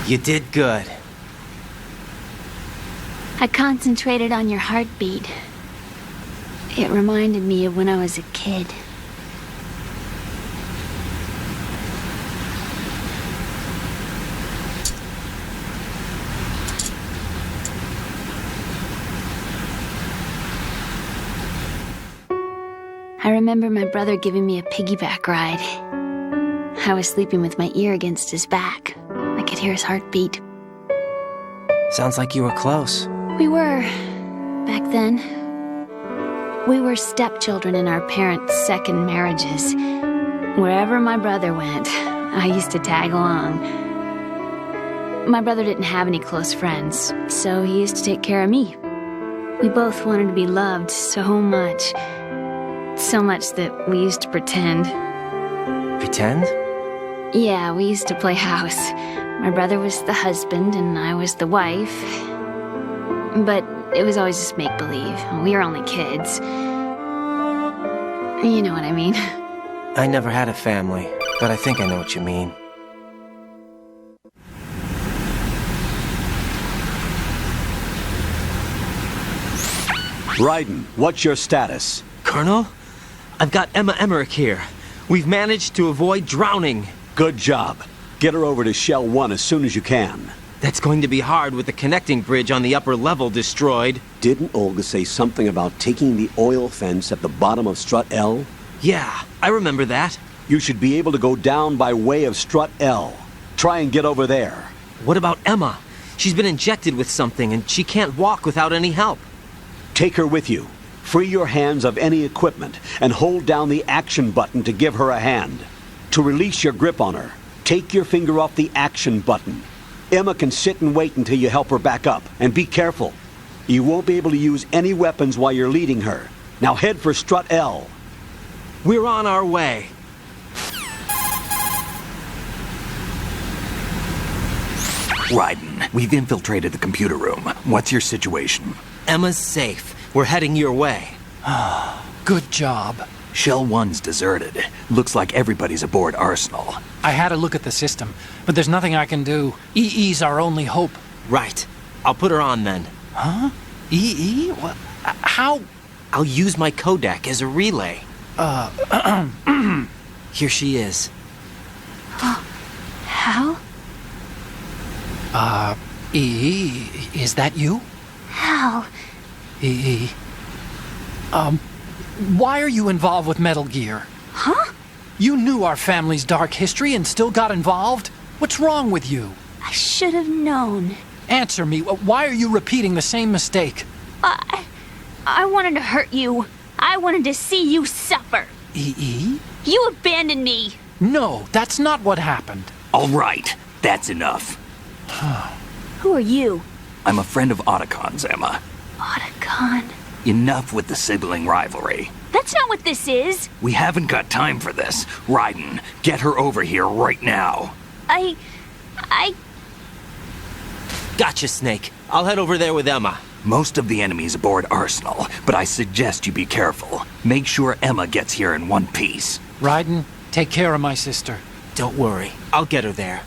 You did good. I concentrated on your heartbeat. It reminded me of when I was a kid. I remember my brother giving me a piggyback ride. I was sleeping with my ear against his back. I could hear his heartbeat. Sounds like you were close. We were, back then. We were stepchildren in our parents' second marriages. Wherever my brother went, I used to tag along. My brother didn't have any close friends, so he used to take care of me. We both wanted to be loved so much. So much that we used to pretend. Pretend? Yeah, we used to play house. My brother was the husband and I was the wife. But it was always just make-believe. We were only kids. You know what I mean. I never had a family, but I think I know what you mean. Rücken, what's your status? Colonel? I've got Emma Emmerich here. We've managed to avoid drowning. Good job. Get her over to Shell 1 as soon as you can. That's going to be hard with the connecting bridge on the upper level destroyed. Didn't Olga say something about taking the oil fence at the bottom of Strut L? Yeah, I remember that. You should be able to go down by way of Strut L. Try and get over there. What about Emma? She's been injected with something and she can't walk without any help. Take her with you. Free your hands of any equipment and hold down the action button to give her a hand. To release your grip on her, take your finger off the action button. Emma can sit and wait until you help her back up. And be careful. You won't be able to use any weapons while you're leading her. Now head for Strut L. We're on our way. Rücken, we've infiltrated the computer room. What's your situation? Emma's safe. We're heading your way. Good job. Shell 1's deserted. Looks like everybody's aboard Arsenal. I had a look at the system, but there's nothing I can do. EE's our only hope. Right. I'll put her on then. Huh? EE? What? How? I'll use my Kodak as a relay. Here she is. How? EE, is that you? How? EE. Why are you involved with Metal Gear? Huh? You knew our family's dark history and still got involved? What's wrong with you? I should have known. Answer me. Why are you repeating the same mistake? I wanted to hurt you. I wanted to see you suffer. EE? You abandoned me. No, that's not what happened. All right, that's enough. Who are you? I'm a friend of Otacon's, Emma. Otacon. Enough with the sibling rivalry. That's not what this is. We haven't got time for this. Rücken, get her over here right now. I... Gotcha, Snake. I'll head over there with Emma. Most of the enemy's aboard Arsenal, but I suggest you be careful. Make sure Emma gets here in one piece. Rücken, take care of my sister. Don't worry. I'll get her there.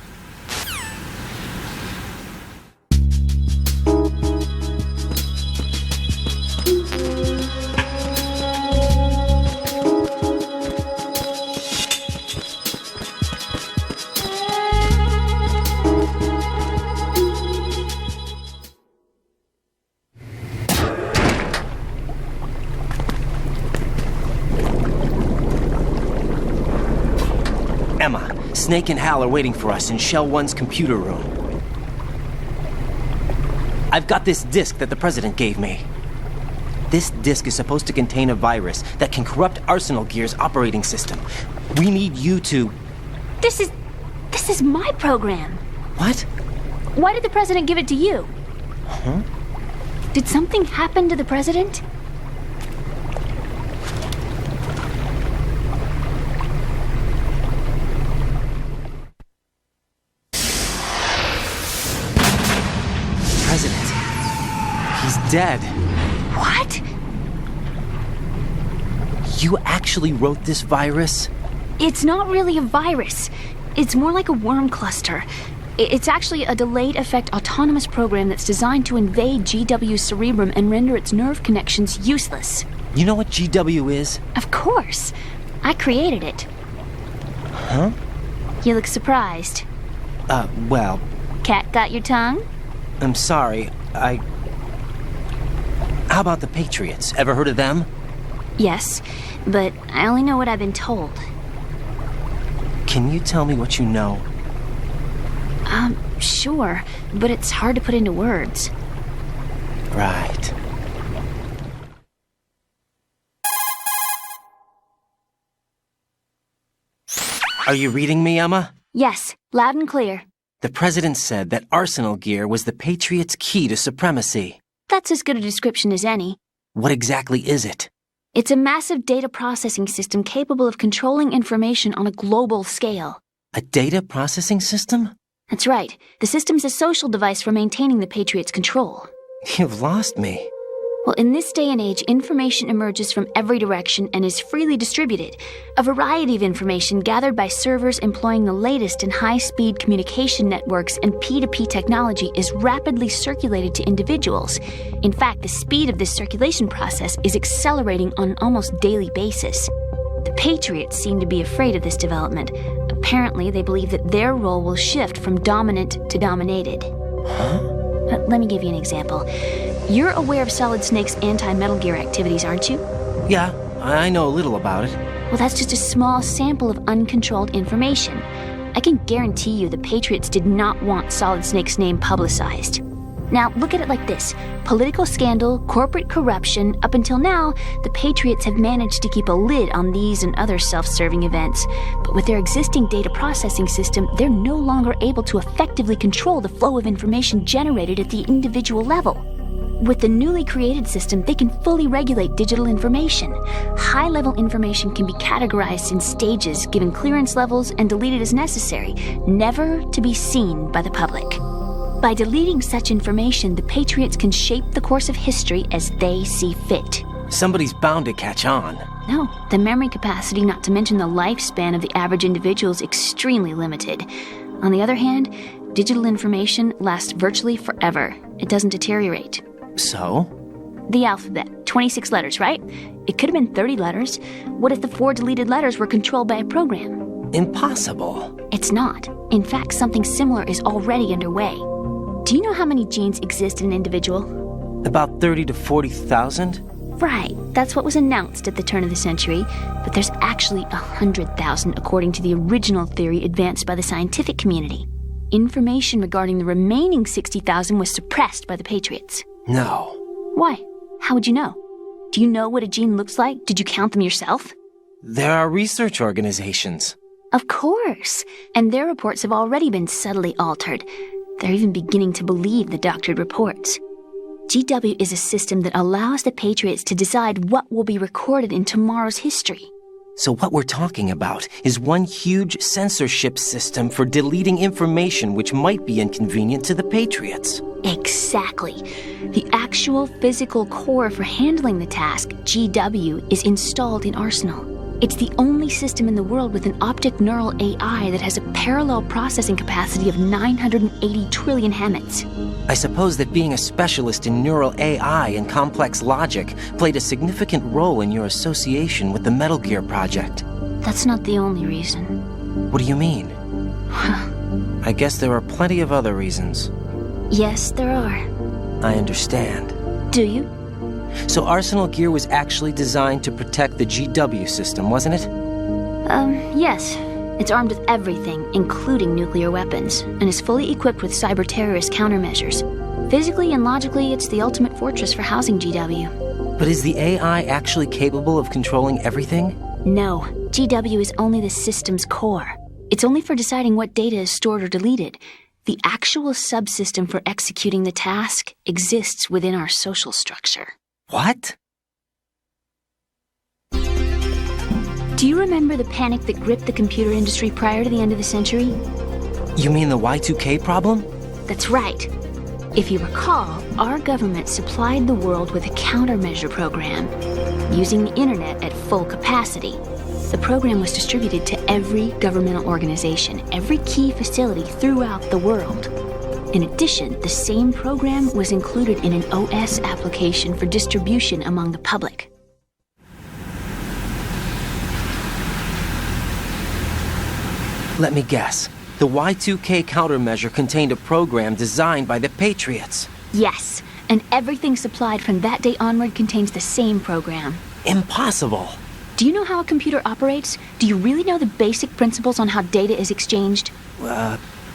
Emma, Snake and Hal are waiting for us in Shell 1's computer room. I've got this disk that the President gave me. This disk is supposed to contain a virus that can corrupt Arsenal Gear's operating system. We need you to... This is my program. What? Why did the President give it to you? Huh? Did something happen to the President? President. He's dead. What? You actually wrote this virus? It's not really a virus. It's more like a worm cluster. It's actually a delayed effect autonomous program that's designed to invade GW's cerebrum and render its nerve connections useless. You know what GW is? Of course. I created it. Huh? You look surprised. Well, Cat got your tongue? I'm sorry. How about the Patriots? Ever heard of them? Yes, but I only know what I've been told. Can you tell me what you know? Sure, but it's hard to put into words. Right. Are you reading me, Emma? Yes, loud and clear. The president said that arsenal gear was the Patriots' key to supremacy. That's as good a description as any. What exactly is it? It's a massive data processing system capable of controlling information on a global scale. A data processing system? That's right. The system's a social device for maintaining the Patriots' control. You've lost me. Well, in this day and age, information emerges from every direction and is freely distributed. A variety of information gathered by servers employing the latest in high-speed communication networks and P2P technology is rapidly circulated to individuals. In fact, the speed of this circulation process is accelerating on an almost daily basis. The Patriots seem to be afraid of this development. Apparently, they believe that their role will shift from dominant to dominated. Huh? Let me give you an example. You're aware of Solid Snake's anti-Metal Gear activities, aren't you? Yeah, I know a little about it. Well, that's just a small sample of uncontrolled information. I can guarantee you the Patriots did not want Solid Snake's name publicized. Now, look at it like this. Political scandal, corporate corruption, up until now, the Patriots have managed to keep a lid on these and other self-serving events. But with their existing data processing system, they're no longer able to effectively control the flow of information generated at the individual level. With the newly created system, they can fully regulate digital information. High-level information can be categorized in stages, given clearance levels, and deleted as necessary, never to be seen by the public. By deleting such information, the Patriots can shape the course of history as they see fit. Somebody's bound to catch on. No, the memory capacity, not to mention the lifespan of the average individual, is extremely limited. On the other hand, digital information lasts virtually forever. It doesn't deteriorate. So? The alphabet, 26 letters, right? It could have been 30 letters. What if the 4 deleted letters were controlled by a program? Impossible. It's not. In fact, something similar is already underway. Do you know how many genes exist in an individual? About 30 to 40,000? Right, that's what was announced at the turn of the century, but there's actually 100,000 according to the original theory advanced by the scientific community. Information regarding the remaining 60,000 was suppressed by the Patriots. No. Why? How would you know? Do you know what a gene looks like? Did you count them yourself? There are research organizations. Of course, and their reports have already been subtly altered. They're even beginning to believe the doctored reports. GW is a system that allows the Patriots to decide what will be recorded in tomorrow's history. So what we're talking about is one huge censorship system for deleting information which might be inconvenient to the Patriots. Exactly. The actual physical core for handling the task, GW, is installed in Arsenal. It's the only system in the world with an optic neural AI that has a parallel processing capacity of 980 trillion Hammets. I suppose that being a specialist in neural AI and complex logic played a significant role in your association with the Metal Gear project. That's not the only reason. What do you mean? I guess there are plenty of other reasons. Yes, there are. I understand. Do you? So Arsenal Gear was actually designed to protect the GW system, wasn't it? Yes. It's armed with everything, including nuclear weapons, and is fully equipped with cyber-terrorist countermeasures. Physically and logically, it's the ultimate fortress for housing GW. But is the AI actually capable of controlling everything? No. GW is only the system's core. It's only for deciding what data is stored or deleted. The actual subsystem for executing the task exists within our social structure. What? Do you remember the panic that gripped the computer industry prior to the end of the century? You mean the Y2K problem? That's right. If you recall, our government supplied the world with a countermeasure program, using the internet at full capacity. The program was distributed to every governmental organization, every key facility throughout the world. In addition, the same program was included in an OS application for distribution among the public. Let me guess. The Y2K countermeasure contained a program designed by the Patriots. Yes, and everything supplied from that day onward contains the same program. Impossible. Do you know how a computer operates? Do you really know the basic principles on how data is exchanged?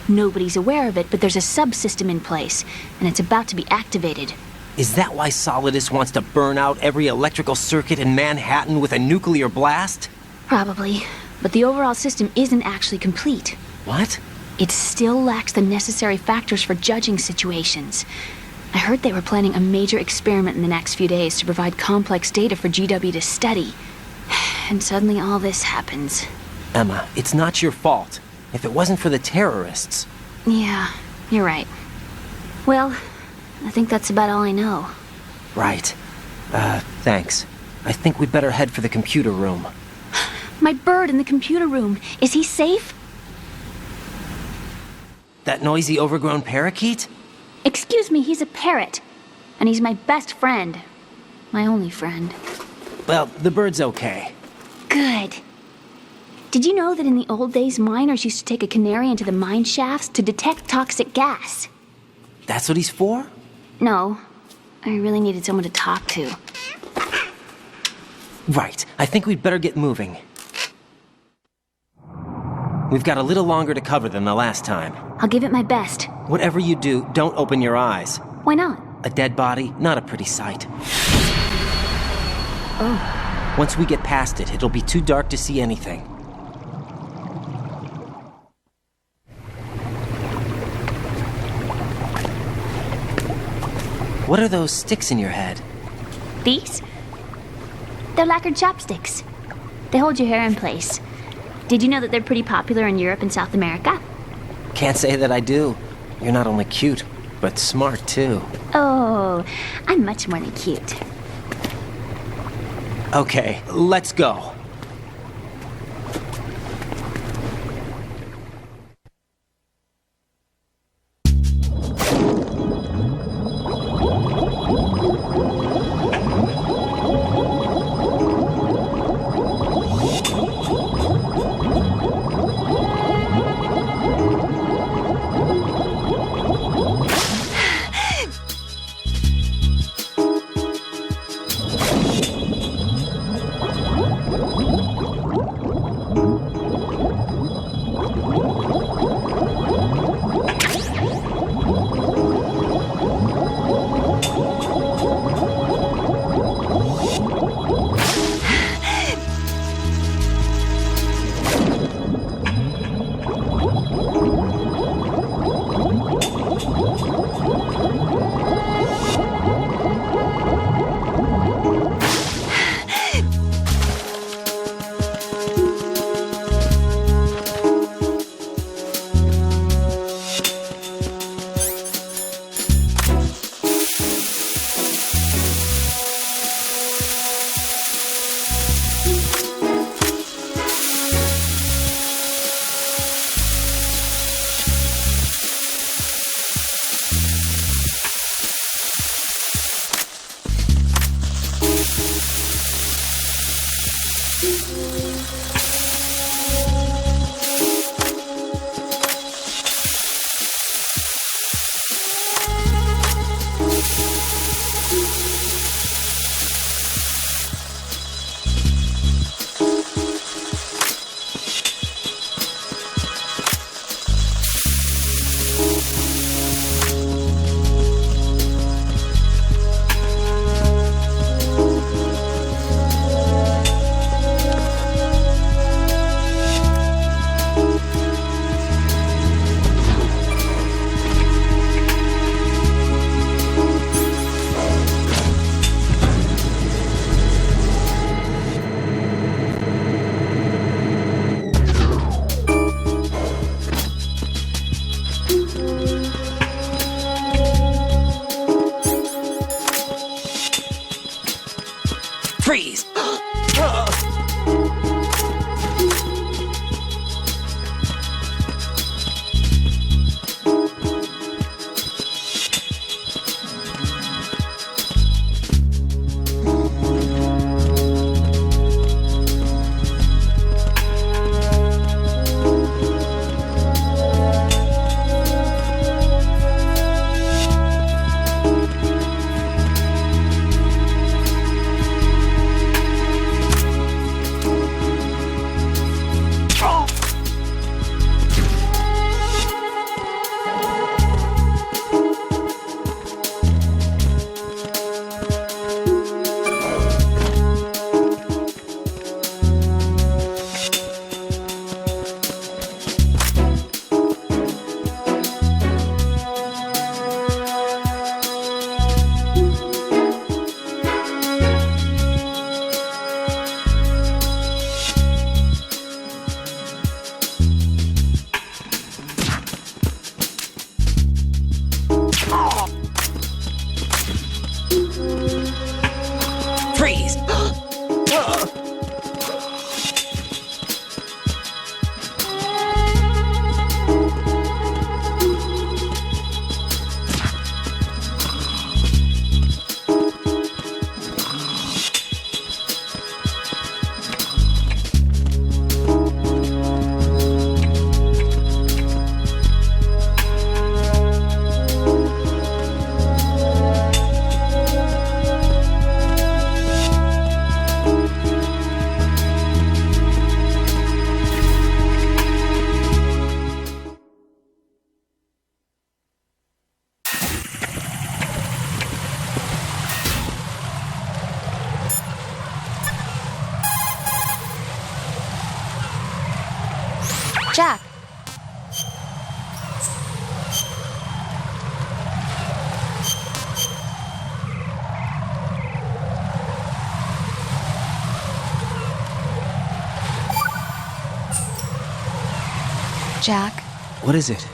Nobody's aware of it, but there's a subsystem in place, and it's about to be activated. Is that why Solidus wants to burn out every electrical circuit in Manhattan with a nuclear blast? Probably, but the overall system isn't actually complete. What? It still lacks the necessary factors for judging situations. I heard they were planning a major experiment in the next few days to provide complex data for GW to study. And suddenly all this happens. Emma, it's not your fault. If it wasn't for the terrorists... Yeah, you're right. Well, I think that's about all I know. Right. Thanks. I think we'd better head for the computer room. My bird in the computer room. Is he safe? That noisy overgrown parakeet? Excuse me, he's a parrot. And he's my best friend. My only friend. Well, the bird's okay. Good. Did you know that in the old days, miners used to take a canary into the mine shafts to detect toxic gas? That's what he's for? No. I really needed someone to talk to. Right. I think we'd better get moving. We've got a little longer to cover than the last time. I'll give it my best. Whatever you do, don't open your eyes. Why not? A dead body, not a pretty sight. Oh. Once we get past it, it'll be too dark to see anything. What are those sticks in your head? These? They're lacquered chopsticks. They hold your hair in place. Did you know that they're pretty popular in Europe and South America? Can't say that I do. You're not only cute, but smart too. Oh, I'm much more than cute. Okay, let's go. Jack. Jack. What is it?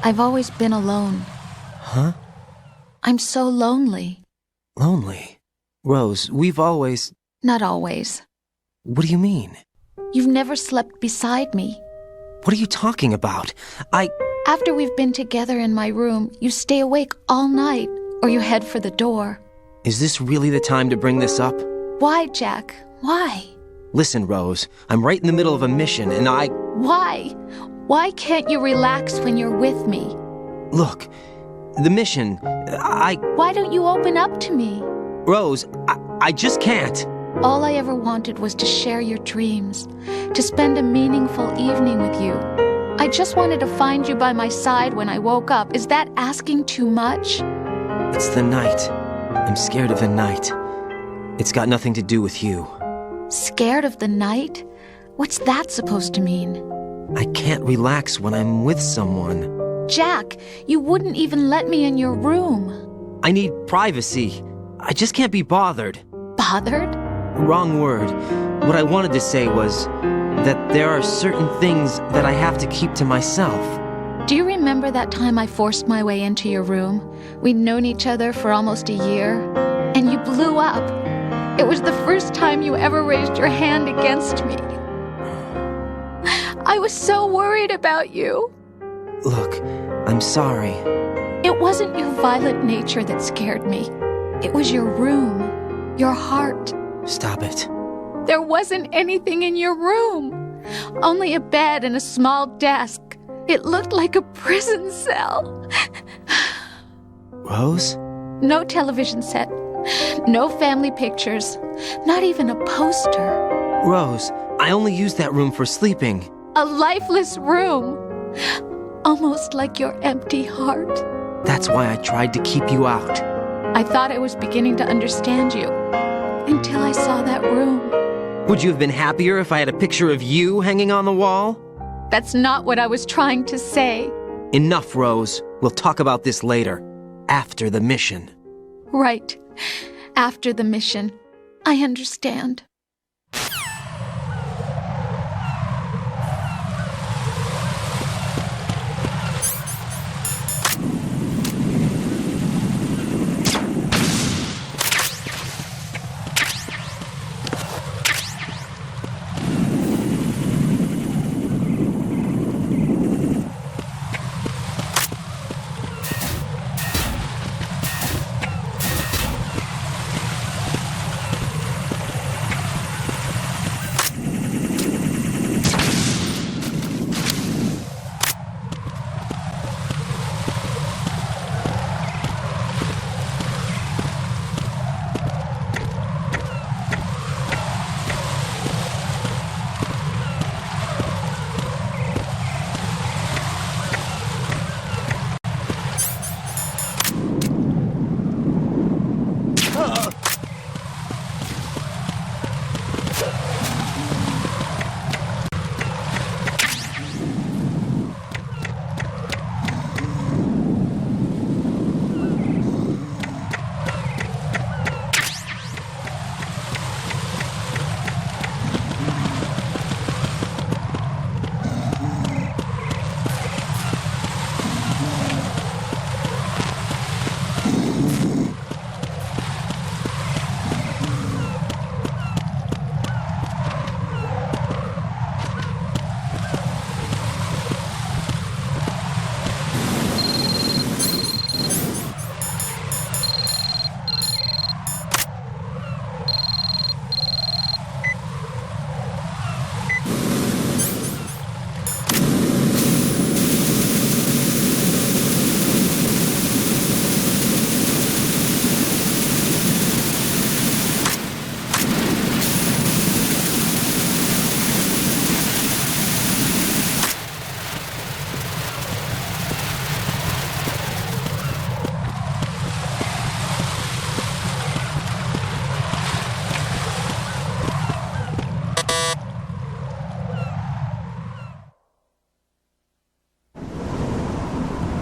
I've always been alone. Huh? I'm so lonely. Lonely? Rose, we've always... Not always. What do you mean? You've never slept beside me. What are you talking about? After we've been together in my room, you stay awake all night, or you head for the door. Is this really the time to bring this up? Why, Jack? Why? Listen, Rose, I'm right in the middle of a mission, and Why? Why can't you relax when you're with me? Look, the mission, Why don't you open up to me? Rose, I just can't. All I ever wanted was to share your dreams, to spend a meaningful evening with you. I just wanted to find you by my side when I woke up. Is that asking too much? It's the night. I'm scared of the night. It's got nothing to do with you. Scared of the night? What's that supposed to mean? I can't relax when I'm with someone. Jack, you wouldn't even let me in your room. I need privacy. I just can't be bothered. Bothered? Wrong word. What I wanted to say was that there are certain things that I have to keep to myself. Do you remember that time I forced my way into your room? We'd known each other for almost a year, and you blew up. It was the first time you ever raised your hand against me. I was so worried about you. Look, I'm sorry. It wasn't your violent nature that scared me. It was your room, your heart. Stop it. There wasn't anything in your room. Only a bed and a small desk. It looked like a prison cell. Rose? No television set. No family pictures. Not even a poster. Rose, I only use that room for sleeping. A lifeless room. Almost like your empty heart. That's why I tried to keep you out. I thought I was beginning to understand you. Until I saw that room. Would you have been happier if I had a picture of you hanging on the wall? That's not what I was trying to say. Enough, Rose. We'll talk about this later. After the mission. Right. After the mission. I understand.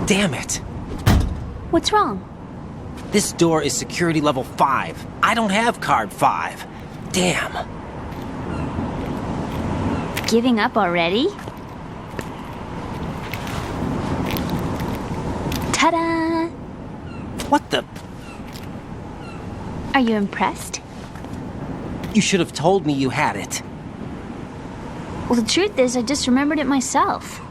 Damn it. What's wrong? This door is security level 5. I don't have card 5. Damn. Giving up already? Ta-da! What the? Are you impressed? You should have told me you had it. Well, the truth is, I just remembered it myself.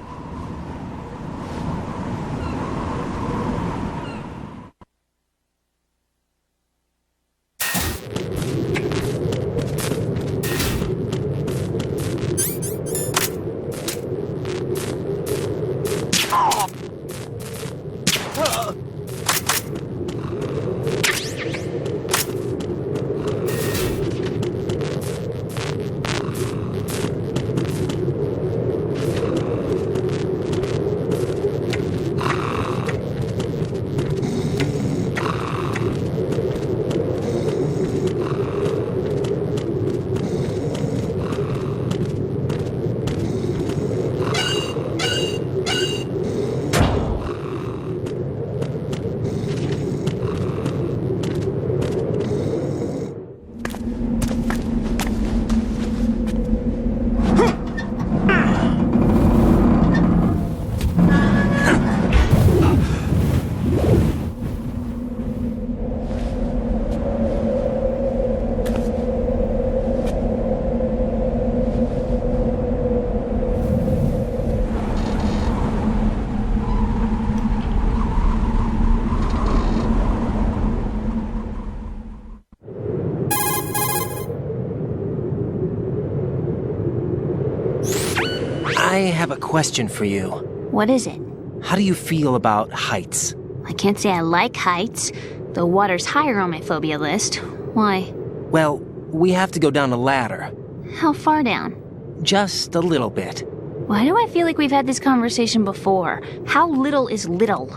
I have a question for you. What is it? How do you feel about heights? I can't say I like heights. The water's higher on my phobia list. Why? Well, we have to go down a ladder. How far down? Just a little bit. Why do I feel like we've had this conversation before? How little is little?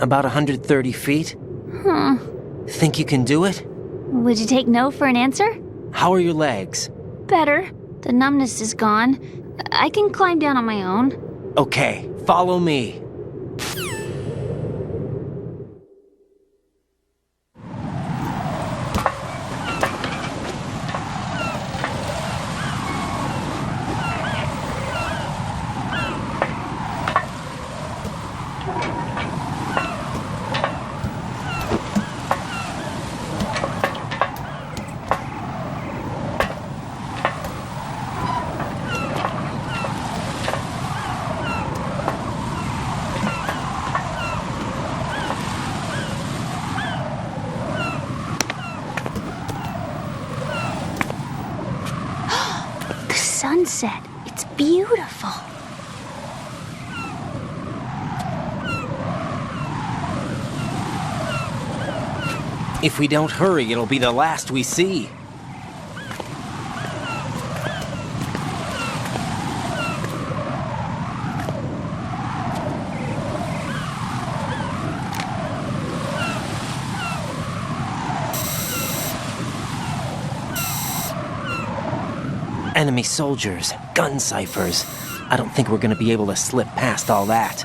About 130 feet. Think you can do it? Would you take no for an answer? How are your legs? Better. The numbness is gone. I can climb down on my own. Okay, follow me. Sunset. It's beautiful. If we don't hurry, it'll be the last we see. Enemy soldiers, gun ciphers. I don't think we're gonna be able to slip past all that.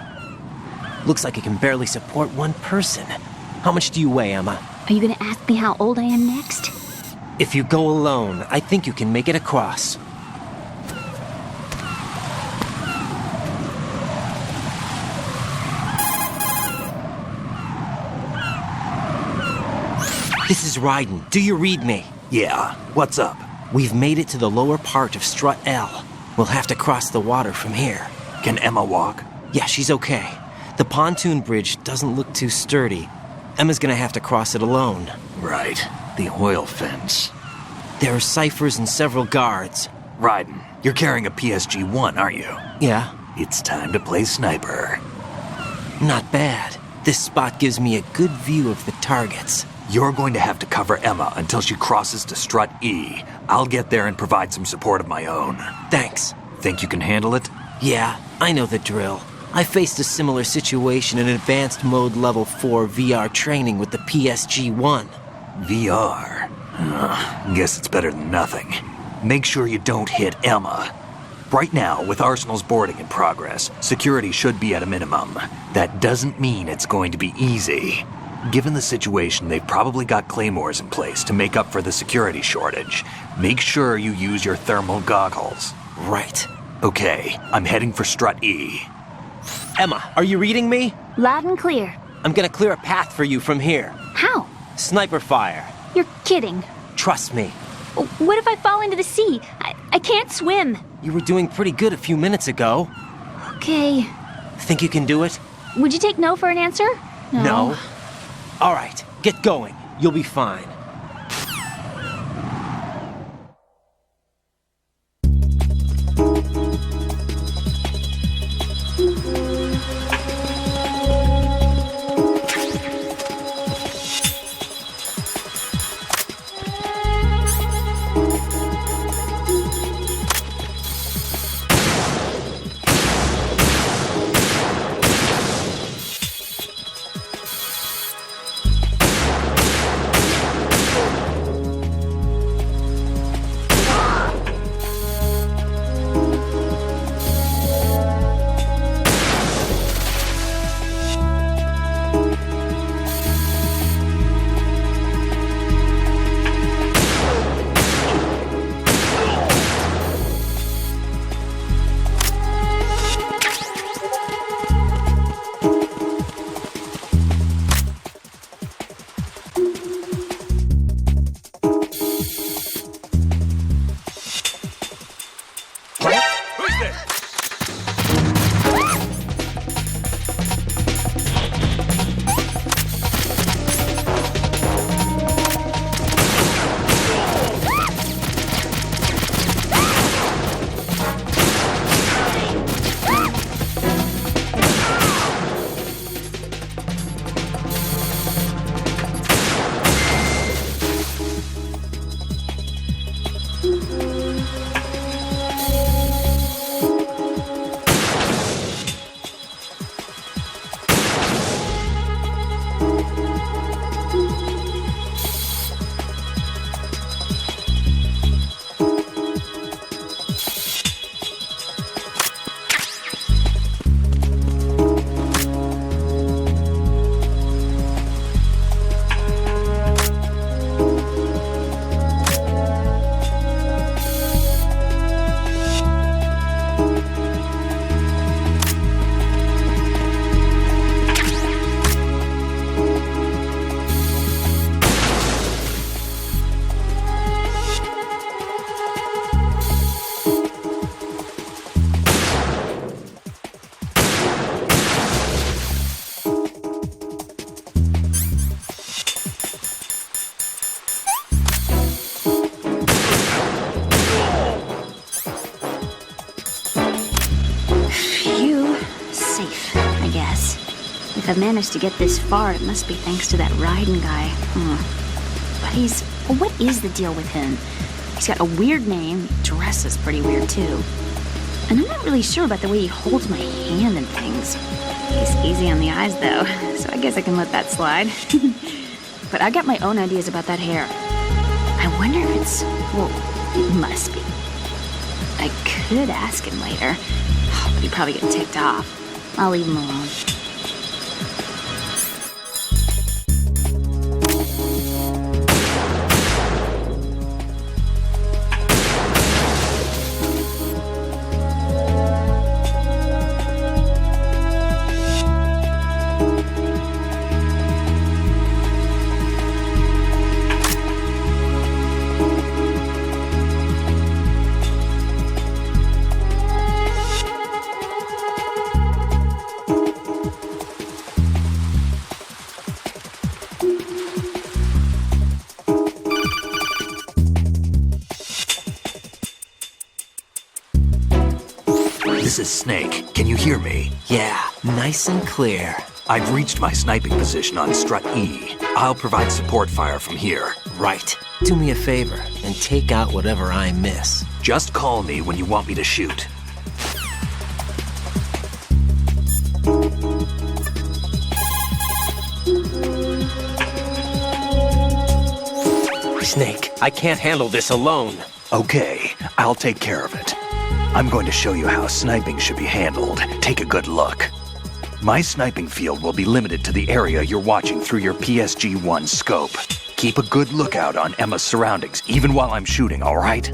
Looks like it can barely support one person. How much do you weigh, Emma? Are you gonna ask me how old I am next? If you go alone, I think you can make it across. This is Rücken. Do you read me? Yeah, what's up? We've made it to the lower part of Strut L. We'll have to cross the water from here. Can Emma walk? Yeah, she's okay. The pontoon bridge doesn't look too sturdy. Emma's gonna have to cross it alone. Right, the oil fence. There are ciphers and several guards. Rücken, you're carrying a PSG-1, aren't you? Yeah, It's time to play sniper. not bad. This spot gives me a good view of the targets. You're going to have to cover Emma until she crosses to Strut E. I'll get there and provide some support of my own. Thanks. Think you can handle it? Yeah, I know the drill. I faced a similar situation in advanced mode level 4 VR training with the PSG-1. VR? Guess it's better than nothing. Make sure you don't hit Emma. Right now, with Arsenal's boarding in progress, security should be at a minimum. That doesn't mean it's going to be easy. Given the situation, they've probably got claymores in place to make up for the security shortage. Make sure you use your thermal goggles. Right. Okay, I'm heading for Strut E. Emma, are you reading me? Loud and clear. I'm gonna clear a path for you from here. How? Sniper fire. You're kidding. Trust me. What if I fall into the sea? I can't swim. You were doing pretty good a few minutes ago. Okay. Think you can do it? Would you take no for an answer? No. All right, get going. You'll be fine. If I've managed to get this far, it must be thanks to that Rücken guy. But what is the deal with him? He's got a weird name, dresses pretty weird too. And I'm not really sure about the way he holds my hand and things. He's easy on the eyes though, so I guess I can let that slide. But I got my own ideas about that hair. I wonder if it's... well, it must be. I could ask him later, but he'd probably get ticked off. I'll leave him alone. This is Snake. Can you hear me? Yeah, nice and clear. I've reached my sniping position on Strut E. I'll provide support fire from here. Right. Do me a favor and take out whatever I miss. Just call me when you want me to shoot. Snake, I can't handle this alone. Okay, I'll take care of it. I'm going to show you how sniping should be handled. Take a good look. My sniping field will be limited to the area you're watching through your PSG-1 scope. Keep a good lookout on Emma's surroundings, even while I'm shooting, all right?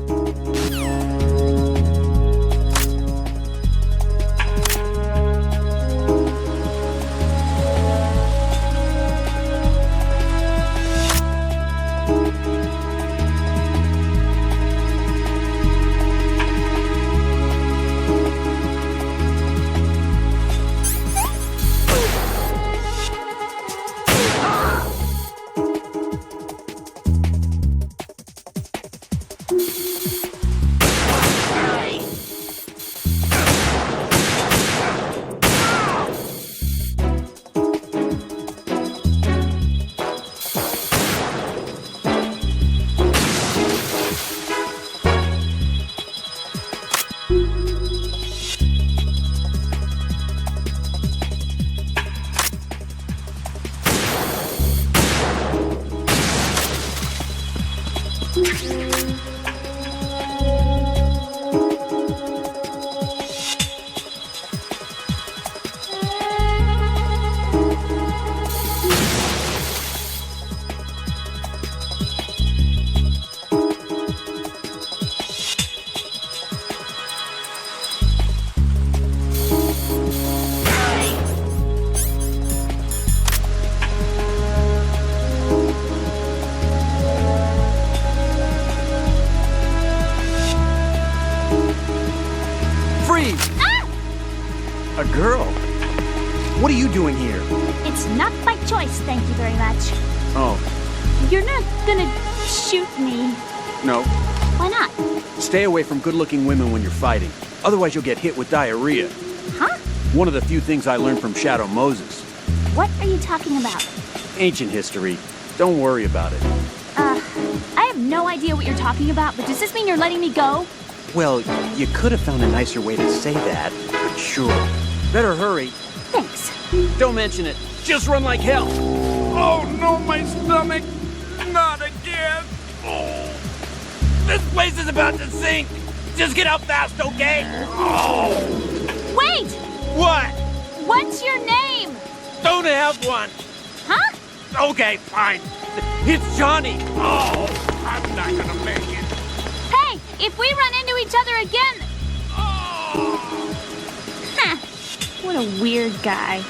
A girl? What are you doing here? It's not by choice, thank you very much. Oh, You're not gonna shoot me. no. Why not? Stay away from good-looking women when you're fighting. Otherwise you'll get hit with diarrhea. Huh? One of the few things I learned from Shadow Moses. What are you talking about? Ancient history. Don't worry about it. I have no idea what you're talking about, but does this mean you're letting me go? Well, you could have found a nicer way to say that, but sure. Better hurry. Thanks. Don't mention it. Just run like hell. Oh no, my stomach! Not again! Oh. This place is about to sink! Just get out fast, okay? Oh. Wait! What? What's your name? Don't have one! Huh? Okay, fine. It's Johnny! Oh, I'm not gonna make it. Hey, if we run into each other again... Oh. Huh. What a weird guy.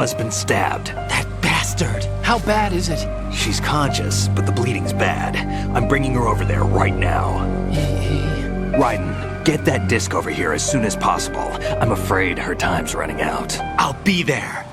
Emma's been stabbed. That bastard! How bad is it? She's conscious, but the bleeding's bad. I'm bringing her over there right now. Raiden, get that disc over here as soon as possible. I'm afraid her time's running out. I'll be there.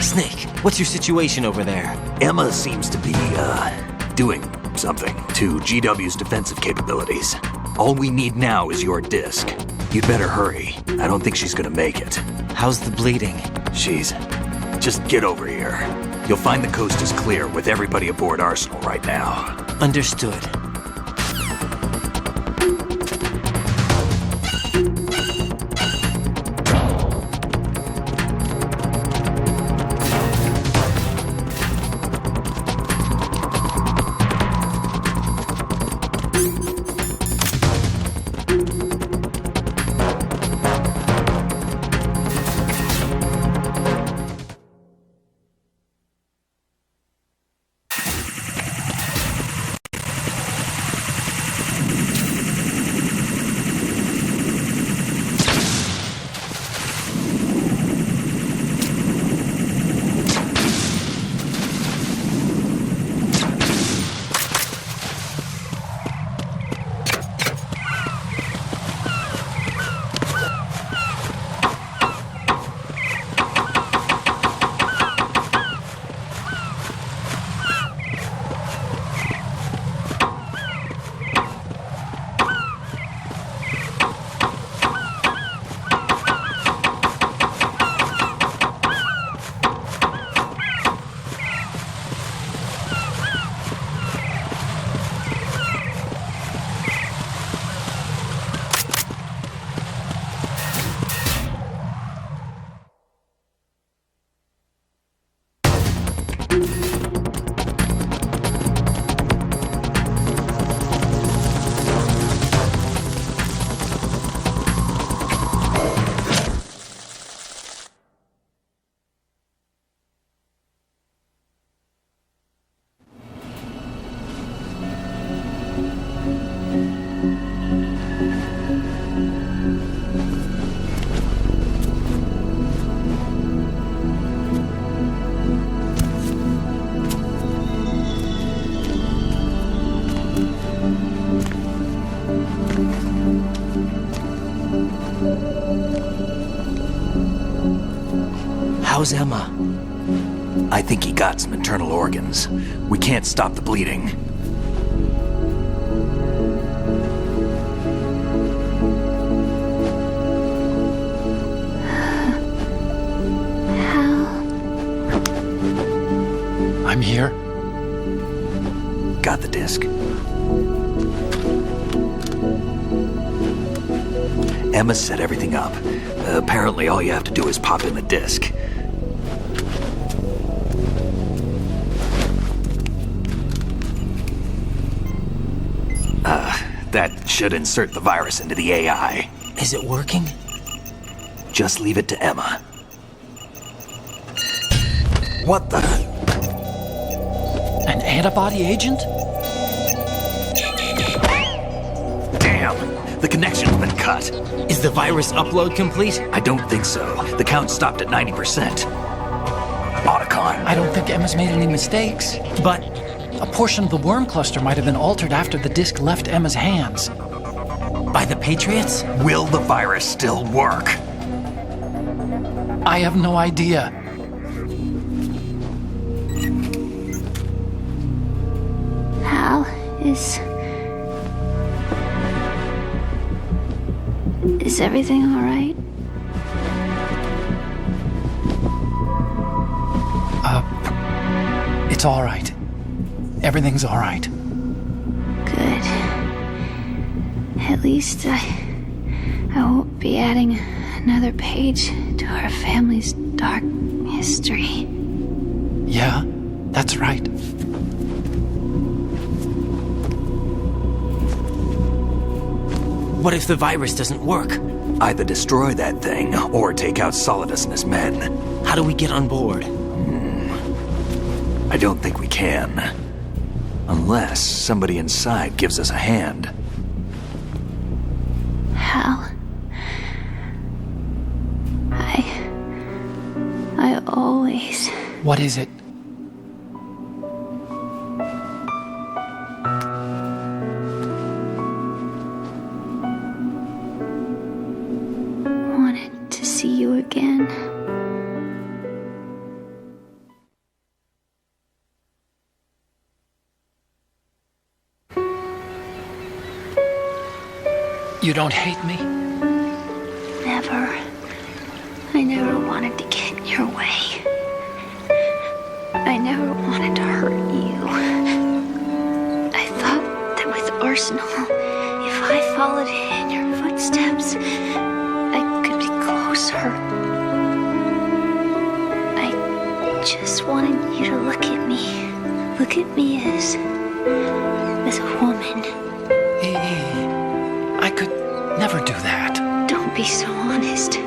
Snake, what's your situation over there? Emma seems to be, doing something to GW's defensive capabilities. All we need now is your disc. You'd better hurry. I don't think she's gonna make it. How's the bleeding? Just get over here. You'll find the coast is clear with everybody aboard Arsenal right now. Understood. How's Emma? I think he got some internal organs. We can't stop the bleeding. I'm here. Got the disc. Emma set everything up. Apparently all you have to do is pop in the disc. That should insert the virus into the AI. Is it working? Just leave it to Emma. What the? An antibody agent? Damn! The connection's been cut. Is the virus upload complete? I don't think so. The count stopped at 90%. Otacon. I don't think Emma's made any mistakes. But A portion of the worm cluster might have been altered after the disc left Emma's hands. by the Patriots? Will the virus still work? I have no idea. Hal, is everything all right? It's all right. Everything's all right. Good. At least I won't be adding another page to our family's dark history. Yeah, that's right. What if the virus doesn't work? Either destroy that thing, or take out Solidus and his men. How do we get on board? I don't think we can. Unless somebody inside gives us a hand. Hal. I always... What is it? wanted to see you again. You don't hate me? Never. I never wanted to get in your way. I never wanted to hurt you. I thought that with Arsenal, if I followed in your footsteps, I could be closer. I just wanted you to look at me. Look at me as a woman. I could never do that. Don't be so honest.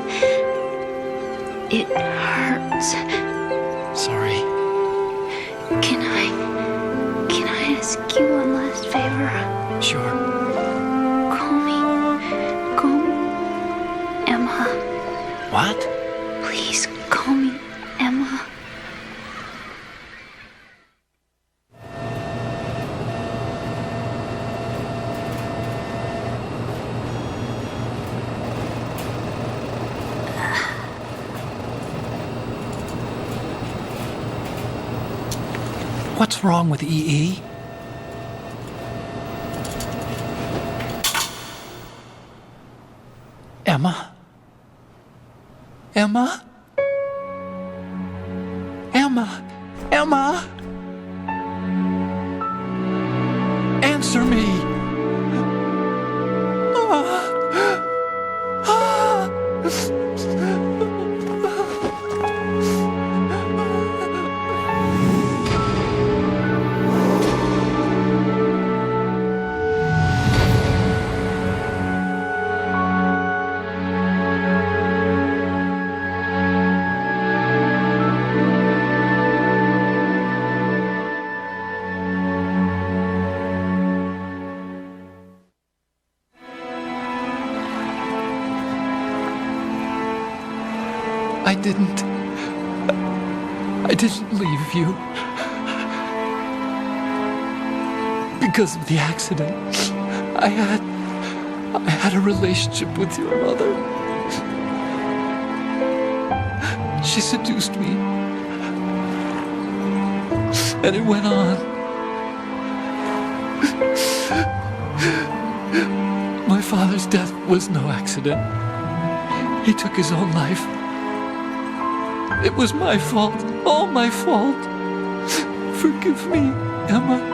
It hurts. Sorry. Can I ask you one last favor? Sure. Call me Emma. What? Please call me Emma. What's wrong with EE? Emma? Emma? Emma? Emma? Answer me! I didn't leave you. Because of the accident, I had a relationship with your mother. She seduced me. And it went on. My father's death was no accident. He took his own life. It was my fault, all my fault. Forgive me, Emma.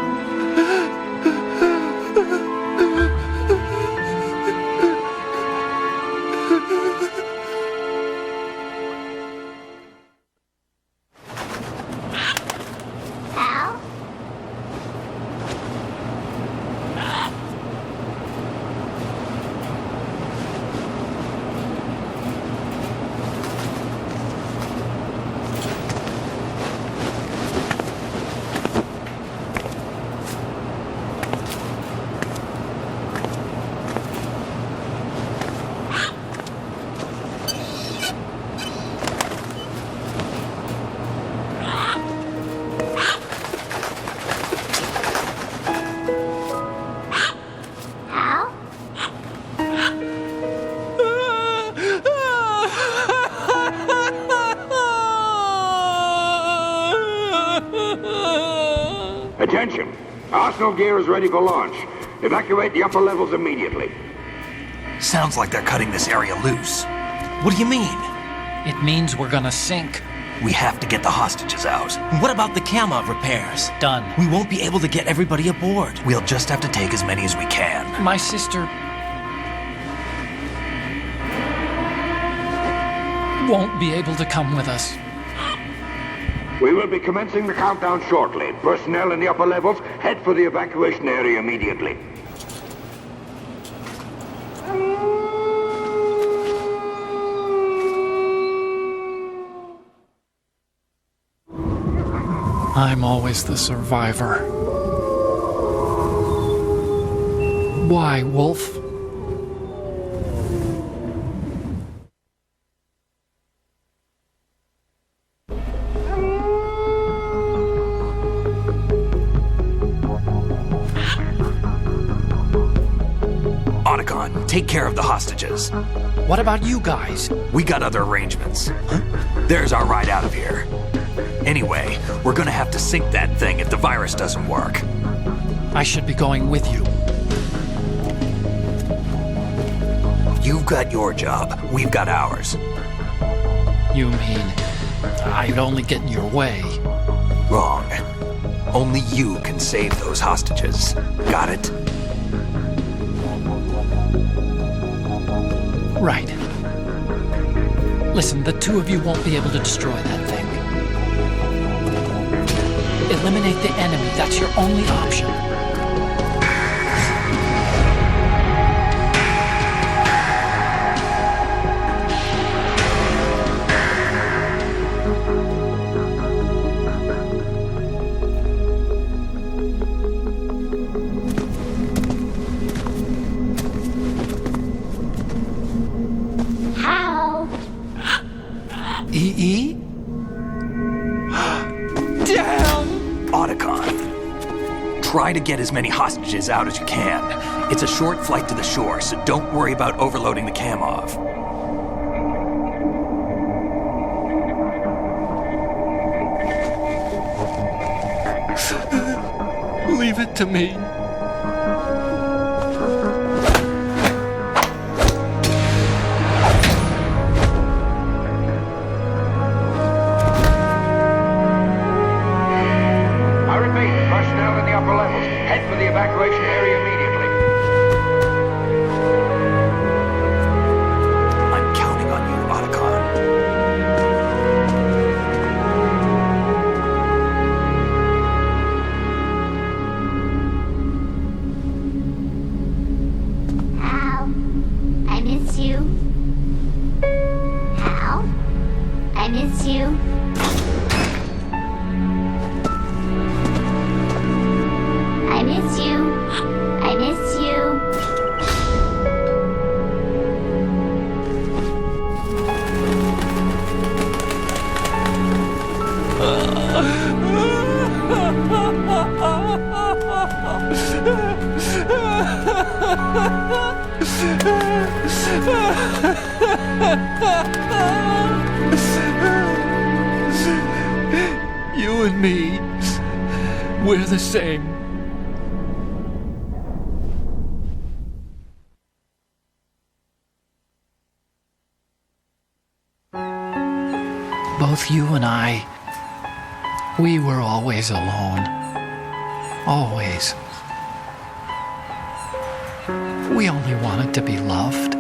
Attention! Arsenal gear is ready for launch. Evacuate the upper levels immediately. Sounds like they're cutting this area loose. What do you mean? It means we're gonna sink. We have to get the hostages out. What about the camo repairs? Done. We won't be able to get everybody aboard. We'll just have to take as many as we can. My sister... won't be able to come with us. We will be commencing the countdown shortly. Personnel in the upper levels, head for the evacuation area immediately. I'm always the survivor. Why, Wolf? Otacon, take care of the hostages. What about you guys? We got other arrangements. There's our ride out of here. Anyway, we're gonna have to sink that thing if the virus doesn't work. I should be going with you. You've got your job, we've got ours. You mean I'd only get in your way? Wrong. Only you can save those hostages. Got it? Right. Listen, the two of you won't be able to destroy that thing. Eliminate the enemy. That's your only option. E? Damn! Otacon, try to get as many hostages out as you can. It's a short flight to the shore, so don't worry about overloading the cam off. Leave it to me. Evacuation area immediately. I'm counting on you, Otacon. Hal, I miss you. Hal, I miss you. I miss you. I miss you. You and me, we're the same. Both you and I, we were always alone. Always. We only wanted to be loved.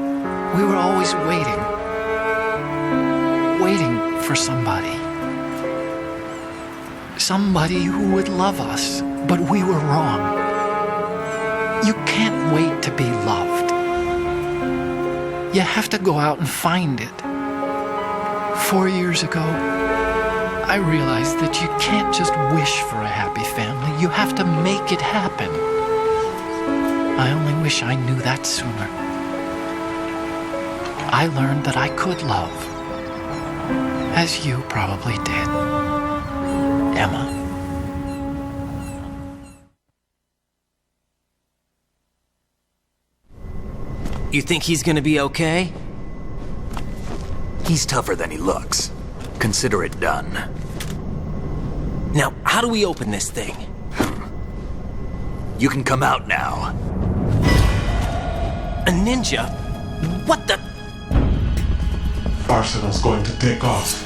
We were always waiting. Waiting for somebody. Somebody who would love us, but we were wrong. You can't wait to be loved. You have to go out and find it. 4 years ago, I realized that you can't just wish for a happy family. You have to make it happen. I only wish I knew that sooner. I learned that I could love, as you probably did, Emma. You think he's gonna be okay? He's tougher than he looks. Consider it done. Now, how do we open this thing? You can come out now. A ninja? What the? Arsenal's going to take off.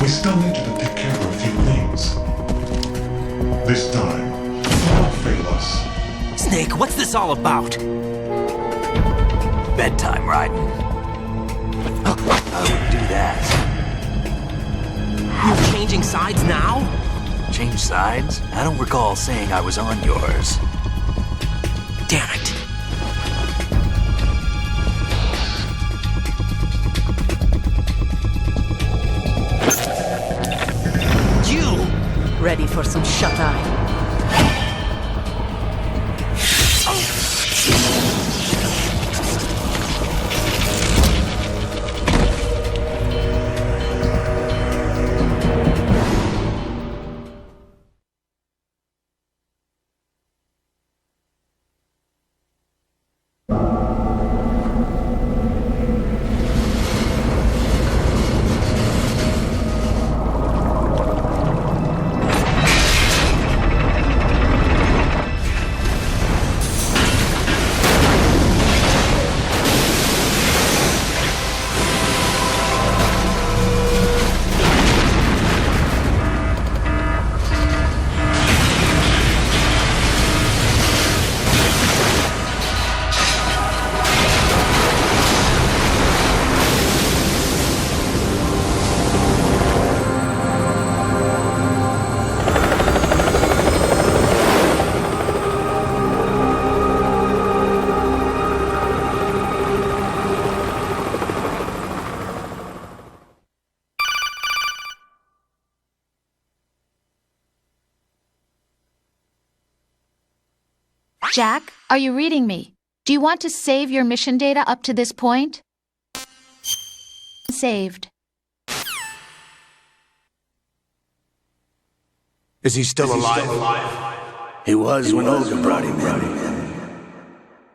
We still need you to take care of a few things. This time, don't fail us. Snake, what's this all about? Bedtime, Raiden. switching sides now? Change sides? I don't recall saying I was on yours. Damn it. You! Ready for some shut-eye? Jack, are you reading me? Do you want to save your mission data up to this point? Saved. Is he still alive? He was when Olga brought him in.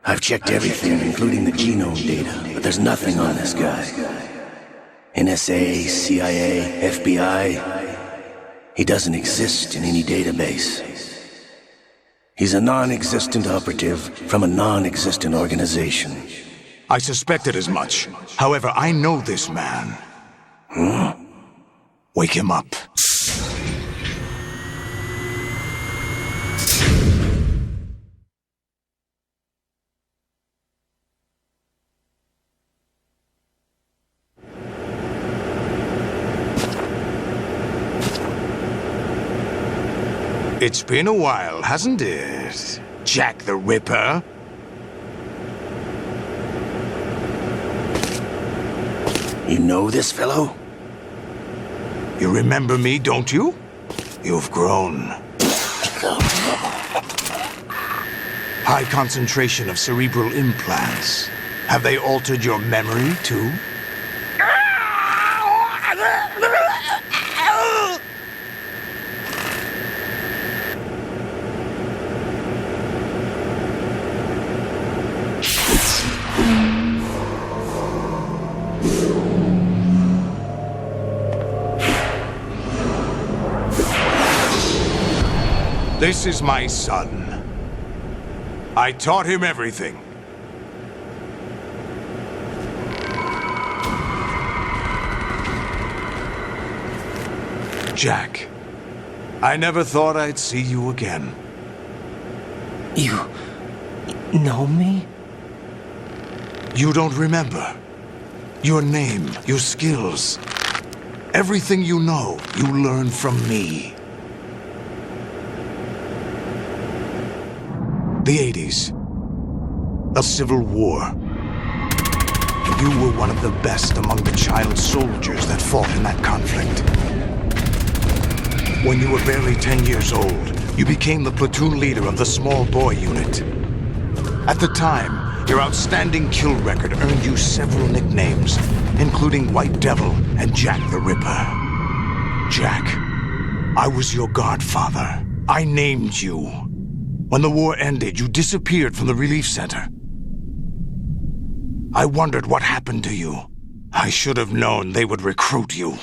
I've checked everything, including the genome data, but there's nothing on this guy. NSA, CIA, FBI. He doesn't exist in any database. He's a non-existent operative from a non-existent organization. I suspected as much. However, I know this man. Wake him up. It's been a while, hasn't it? Jack the Ripper? You know this fellow? You remember me, don't you? You've grown. High concentration of cerebral implants. Have they altered your memory, too? This is my son. I taught him everything. Jack, I never thought I'd see you again. You know me? You don't remember. Your name, your skills. Everything you know, you learned from me. The 80s. A civil war. You were one of the best among the child soldiers that fought in that conflict. When you were barely 10 years old, you became the platoon leader of the small boy unit. At the time, your outstanding kill record earned you several nicknames, including White Devil and Jack the Ripper. Jack, I was your godfather. I named you. When the war ended, you disappeared from the relief center. I wondered what happened to you. I should have known they would recruit you.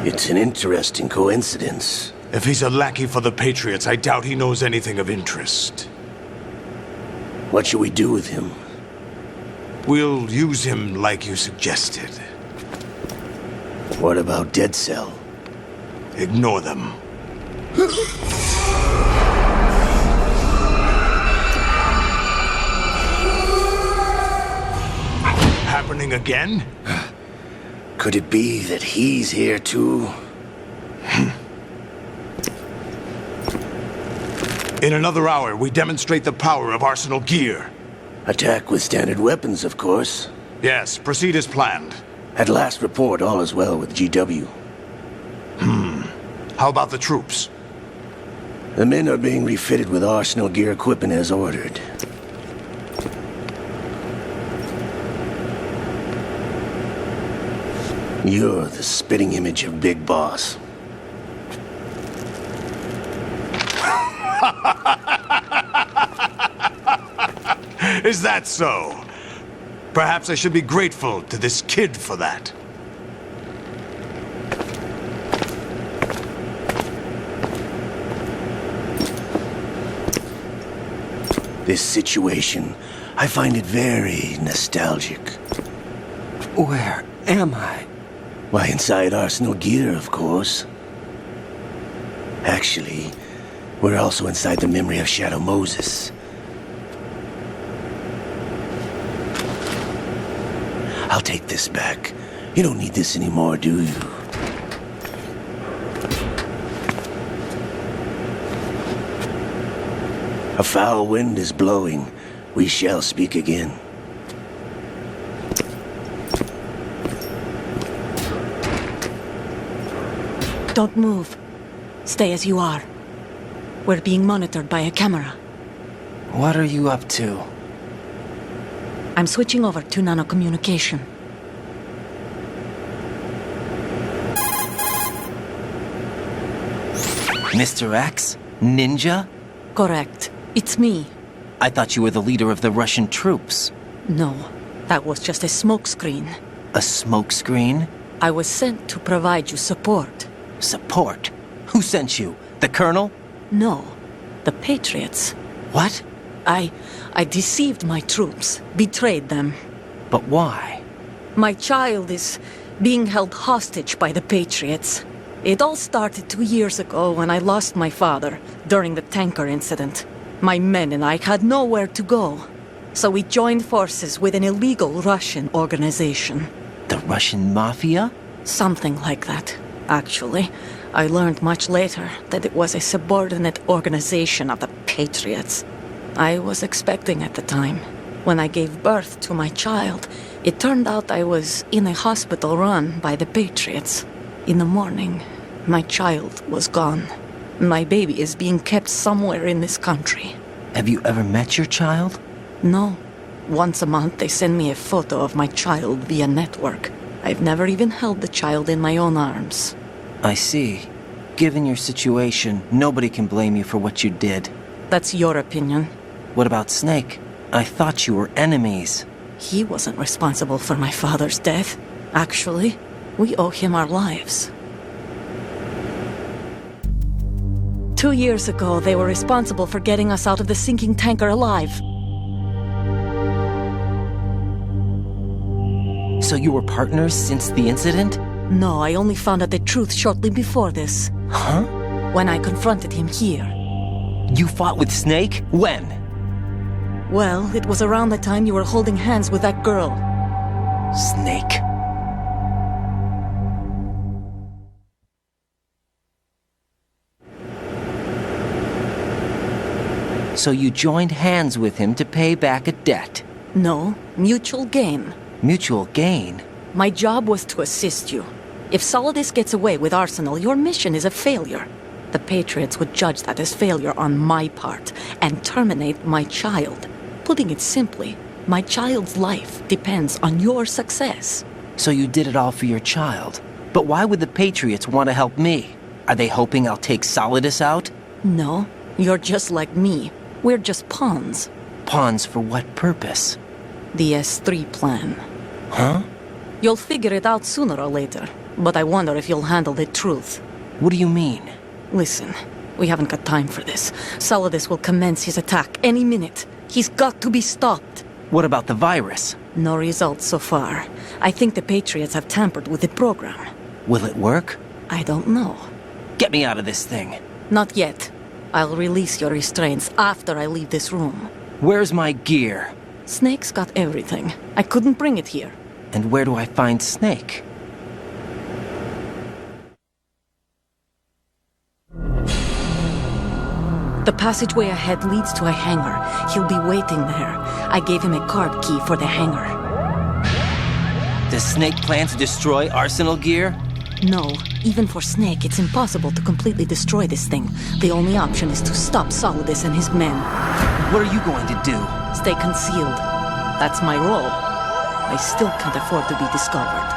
It's an interesting coincidence. If he's a lackey for the Patriots, I doubt he knows anything of interest. What should we do with him? We'll use him like you suggested. What about Dead Cell? Ignore them. happening again? Could it be that he's here too? In another hour, we demonstrate the power of Arsenal gear. Attack with standard weapons, of course. Yes, proceed as planned. At last report, all is well with GW. How about the troops? The men are being refitted with Arsenal gear equipment as ordered. You're the spitting image of Big Boss. Is that so? Perhaps I should be grateful to this kid for that. This situation, I find it very nostalgic. Where am I? Why, inside Arsenal gear, of course. Actually, we're also inside the memory of Shadow Moses. I'll take this back. You don't need this anymore, do you? A foul wind is blowing. We shall speak again. Don't move. Stay as you are. We're being monitored by a camera. What are you up to? I'm switching over to nanocommunication. Mr. X? Ninja? Correct. It's me. I thought you were the leader of the Russian troops. No, that was just a smokescreen. A smokescreen? I was sent to provide you support. Support? Who sent you? The Colonel? No, the Patriots. What? I deceived my troops, betrayed them. But why? My child is being held hostage by the Patriots. It all started 2 years ago when I lost my father during the tanker incident. My men and I had nowhere to go. So we joined forces with an illegal Russian organization. The Russian Mafia? Something like that, actually. I learned much later that it was a subordinate organization of the Patriots. I was expecting at the time. When I gave birth to my child, it turned out I was in a hospital run by the Patriots. In the morning, my child was gone. My baby is being kept somewhere in this country. Have you ever met your child? No. Once a month they send me a photo of my child via network. I've never even held the child in my own arms. I see. Given your situation, nobody can blame you for what you did. That's your opinion. What about Snake? I thought you were enemies. He wasn't responsible for my father's death. Actually, we owe him our lives. 2 years ago, they were responsible for getting us out of the sinking tanker alive. So you were partners since the incident? No, I only found out the truth shortly before this. Huh? When I confronted him here. You fought with Snake? When? Well, it was around the time you were holding hands with that girl. Snake. So you joined hands with him to pay back a debt? No, mutual gain. Mutual gain? My job was to assist you. If Solidus gets away with Arsenal, your mission is a failure. The Patriots would judge that as failure on my part and terminate my child. Putting it simply, my child's life depends on your success. So you did it all for your child. But why would the Patriots want to help me? Are they hoping I'll take Solidus out? No, you're just like me. We're just pawns. Pawns for what purpose? The S3 plan. Huh? You'll figure it out sooner or later, but I wonder if you'll handle the truth. What do you mean? Listen, we haven't got time for this. Solidus will commence his attack any minute. He's got to be stopped. What about the virus? No results so far. I think the Patriots have tampered with the program. Will it work? I don't know. Get me out of this thing. Not yet. I'll release your restraints after I leave this room. Where's my gear? Snake's got everything. I couldn't bring it here. And where do I find Snake? The passageway ahead leads to a hangar. He'll be waiting there. I gave him a card key for the hangar. Does Snake plan to destroy Arsenal gear? No, even for Snake, it's impossible to completely destroy this thing. The only option is to stop Solidus and his men. What are you going to do? Stay concealed. That's my role. I still can't afford to be discovered.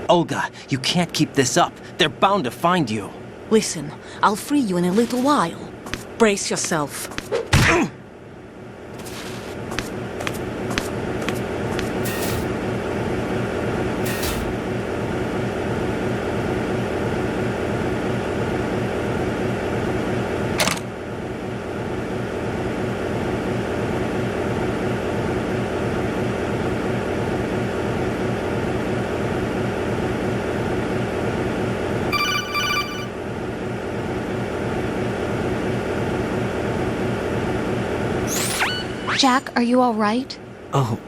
Olga, you can't keep this up. They're bound to find you. Listen, I'll free you in a little while. Brace yourself. Jack, are you all right? Oh,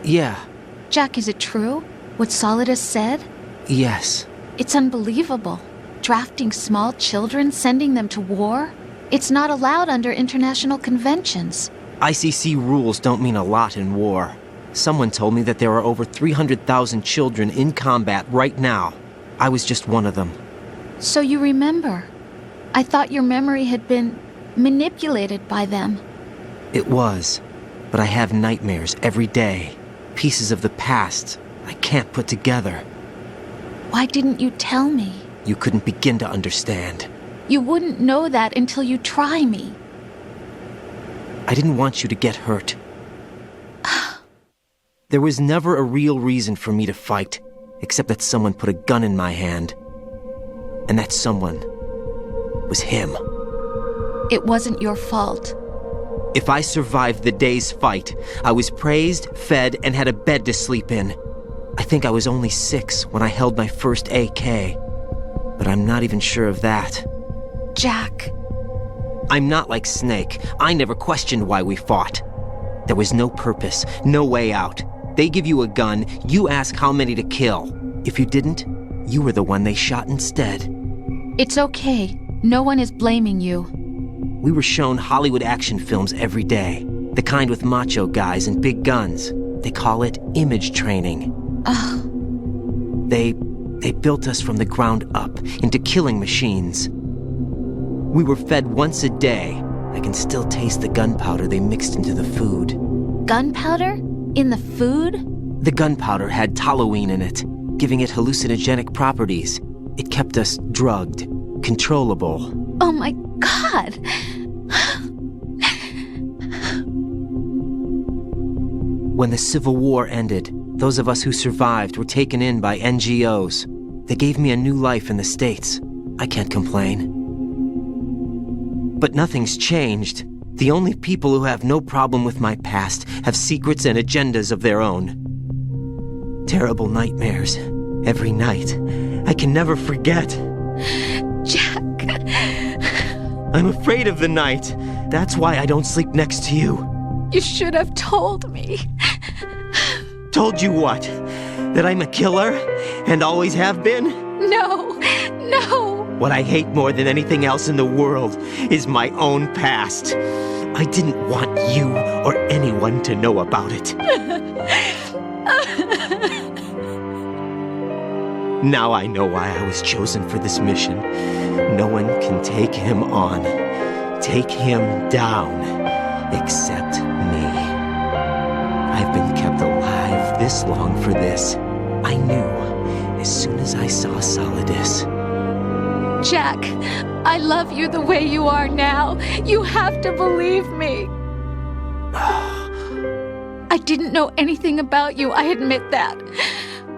yeah. Jack, is it true? What Solidus said? Yes. It's unbelievable. Drafting small children, sending them to war? It's not allowed under international conventions. ICC rules don't mean a lot in war. Someone told me that there are over 300,000 children in combat right now. I was just one of them. So you remember. I thought your memory had been manipulated by them. It was, but I have nightmares every day. Pieces of the past I can't put together. Why didn't you tell me? You couldn't begin to understand. You wouldn't know that until you try me. I didn't want you to get hurt. There was never a real reason for me to fight, except that someone put a gun in my hand. And that someone was him. It wasn't your fault. If I survived the day's fight, I was praised, fed, and had a bed to sleep in. I think I was only 6 when I held my first AK. But I'm not even sure of that. Jack. I'm not like Snake. I never questioned why we fought. There was no purpose, no way out. They give you a gun, you ask how many to kill. If you didn't, you were the one they shot instead. It's okay. No one is blaming you. We were shown Hollywood action films every day. The kind with macho guys and big guns. They call it image training. They built us from the ground up into killing machines. We were fed once a day. I can still taste the gunpowder they mixed into the food. Gunpowder? In the food? The gunpowder had toluene in it, giving it hallucinogenic properties. It kept us drugged, controllable. Oh my God! When the Civil War ended, those of us who survived were taken in by NGOs. They gave me a new life in the States. I can't complain. But nothing's changed. The only people who have no problem with my past have secrets and agendas of their own. Terrible nightmares. Every night. I can never forget. Jack. I'm afraid of the night. That's why I don't sleep next to you. You should have told me. Told you what? That I'm a killer? And always have been? No. What I hate more than anything else in the world is my own past. I didn't want you or anyone to know about it. Now I know why I was chosen for this mission. No one can take him on, take him down, except me. I've been kept alive this long for this. I knew as soon as I saw Solidus. Jack, I love you the way you are now. You have to believe me. I didn't know anything about you, I admit that.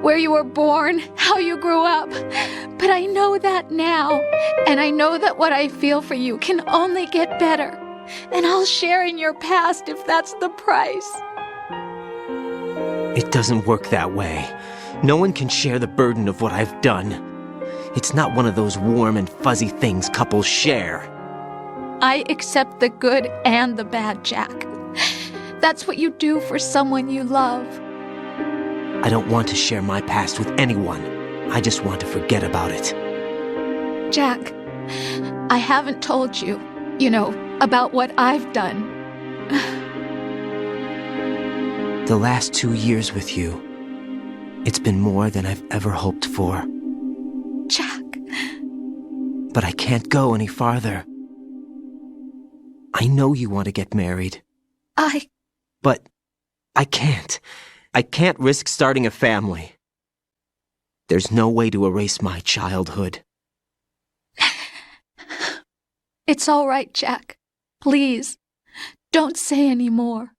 Where you were born, how you grew up. But I know that now. And I know that what I feel for you can only get better. And I'll share in your past if that's the price. It doesn't work that way. No one can share the burden of what I've done. It's not one of those warm and fuzzy things couples share. I accept the good and the bad, Jack. That's what you do for someone you love. I don't want to share my past with anyone. I just want to forget about it. Jack, I haven't told you, about what I've done. The last 2 years with you, it's been more than I've ever hoped for. Jack. But I can't go any farther. I know you want to get married. But I can't. I can't risk starting a family. There's no way to erase my childhood. It's all right, Jack. Please, don't say any more.